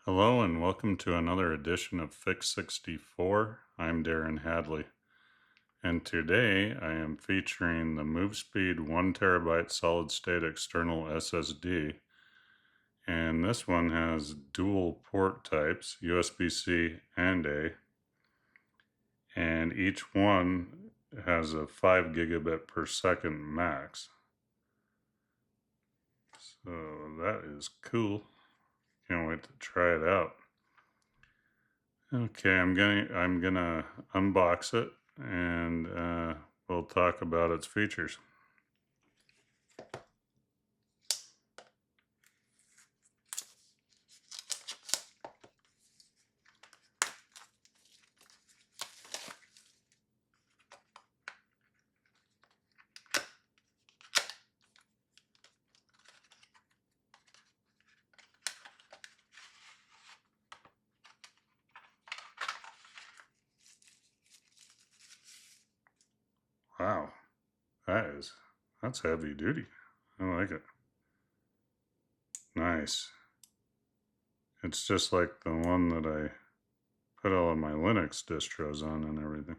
Hello and welcome to another edition of Fix 64. I'm Darren Hadley, and today I am featuring the Movespeed 1 terabyte solid state external SSD. And this one has dual port types, USB-C and A, and each one has a 5 gigabit per second max. So that is cool. Can't wait to try it out. Okay, I'm gonna unbox it and we'll talk about its features. Wow, that's heavy duty. I like it. Nice. It's just like the one that I put all of my Linux distros on and everything.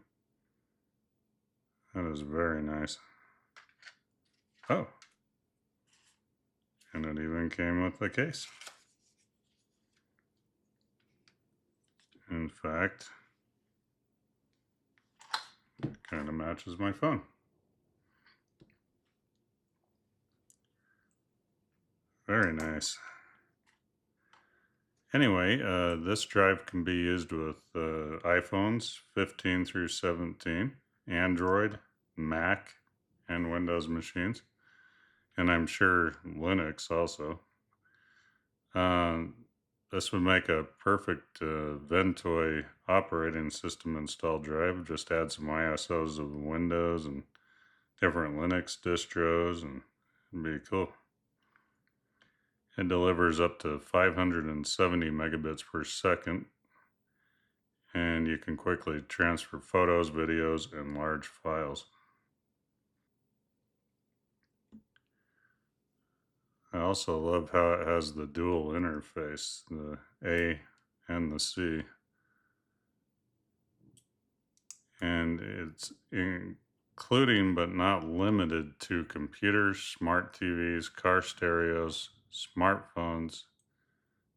That is very nice. Oh, and it even came with the case. In fact, it kind of matches my phone. Very nice. Anyway, this drive can be used with iPhones 15 through 17, Android, Mac, and Windows machines, and I'm sure Linux also. Uh, this would make a perfect Ventoy operating system install drive. Just add some ISOs of Windows and different Linux distros, and it'd be cool. It delivers up to 570 megabits per second, and you can quickly transfer photos, videos, and large files. I also love how it has the dual interface, the A and the C. And it's including but not limited to computers, smart TVs, car stereos, smartphones,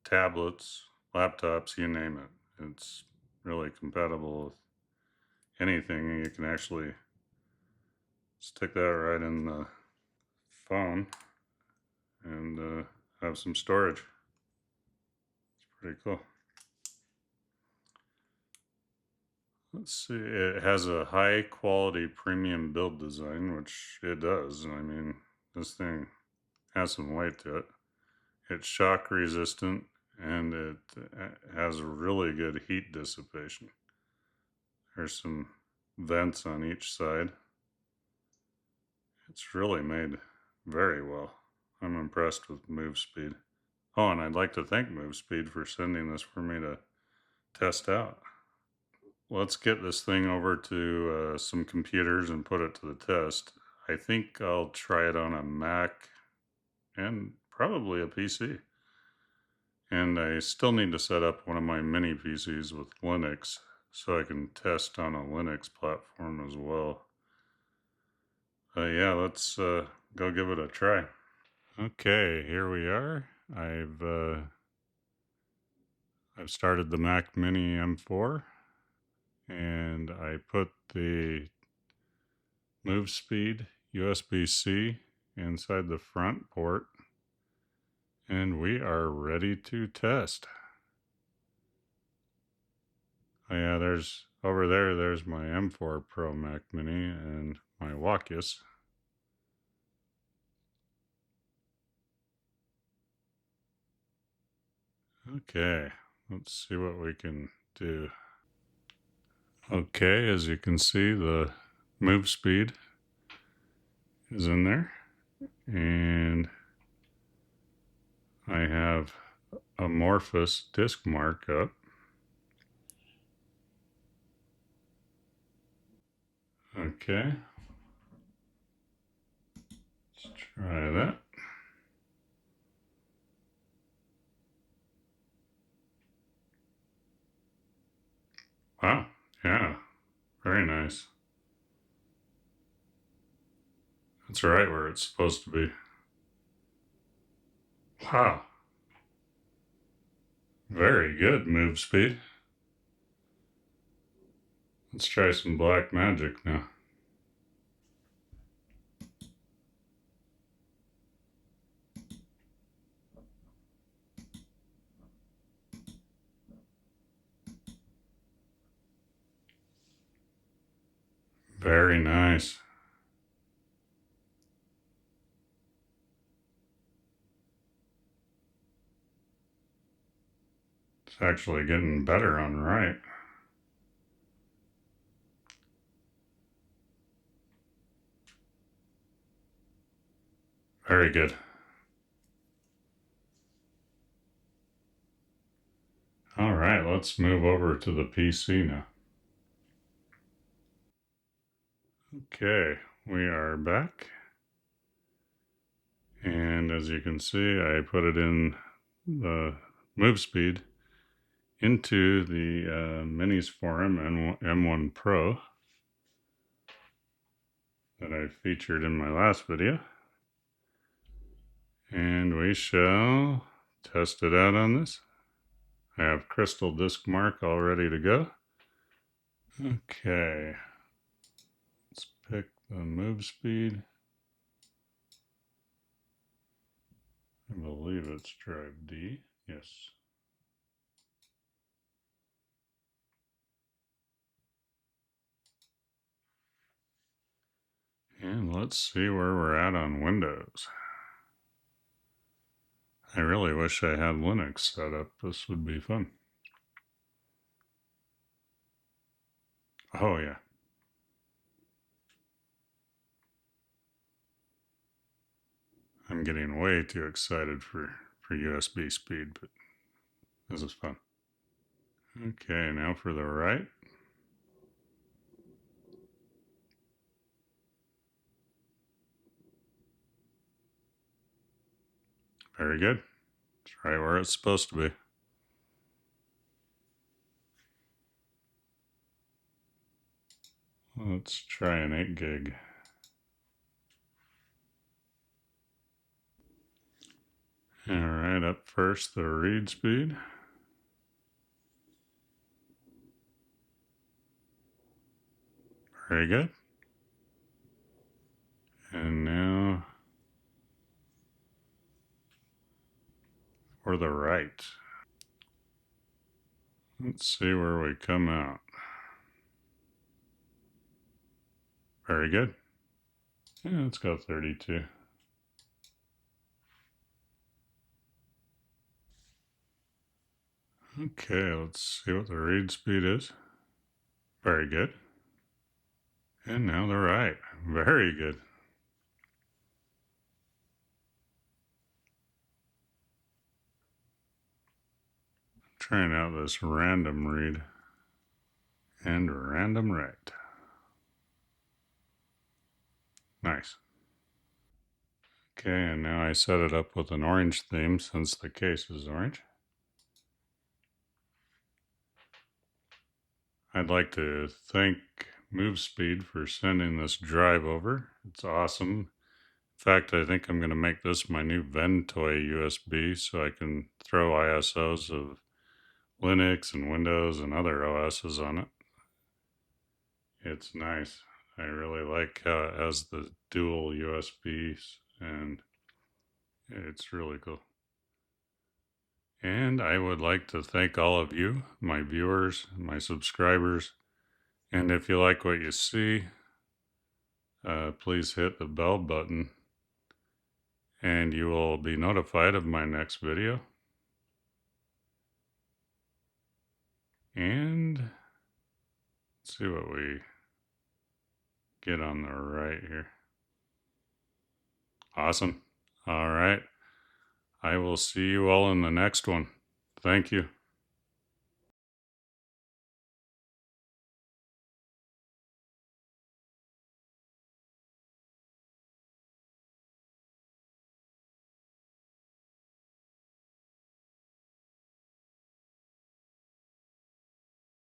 tablets, laptops, you name it. It's really compatible with anything. You can actually stick that right in the phone and have some storage. It's pretty cool. Let's see, it has a high quality premium build design, which it does. I mean, this thing has some weight to it. It's shock resistant and it has really good heat dissipation. There's some vents on each side. It's really made very well. I'm impressed with Movespeed. Oh, and I'd like to thank Movespeed for sending this for me to test out. Let's get this thing over to some computers and put it to the test. I think I'll try it on a Mac and probably a PC. And I still need to set up one of my mini PCs with Linux so I can test on a Linux platform as well. Yeah, let's go give it a try. Okay, here we are. I've started the Mac Mini M4 and I put the Movespeed USB-C inside the front port and we are ready to test. Oh yeah, there's over there's my M4 Pro Mac Mini and my Wacus. Okay, let's see what we can do. Okay, as you can see, the Movespeed is in there, and I have amorphous disk markup. Okay, let's try that. Wow. Yeah. Very nice. That's right where it's supposed to be. Wow. Very good move speed. Let's try some black magic now. Very nice. It's actually getting better on right. Very good. All right, let's move over to the PC now. Okay, we are back. And as you can see, I put it in the Movespeed into the Minis Forum M1 Pro that I featured in my last video. And we shall test it out on this. I have Crystal Disk Mark all ready to go. Okay, let's pick the Movespeed. I believe it's drive D. Yes. And let's see where we're at on Windows. I really wish I had Linux set up. This would be fun. Oh, yeah. I'm getting way too excited for USB speed, but this is fun. Okay, now for the right. Very good. It's right where it's supposed to be. Let's try an 8 gig. All right, up first, the read speed. Very good. And now for the right. Let's see where we come out. Very good. Yeah, let's go 32. Okay, let's see what the read speed is. Very good. And now the right. Very good. Trying out this random read and random write. Nice. Okay, and now I set it up with an orange theme since the case is orange. I'd like to thank Movespeed for sending this drive over. It's awesome. In fact, I think I'm going to make this my new Ventoy USB so I can throw ISOs of Linux and Windows and other OSs on it. It's nice. I really like how it has the dual USBs and it's really cool. And I would like to thank all of you, my viewers, my subscribers. And if you like what you see, please hit the bell button and you will be notified of my next video. And let's see what we get on the right here. Awesome. All right. I will see you all in the next one. Thank you.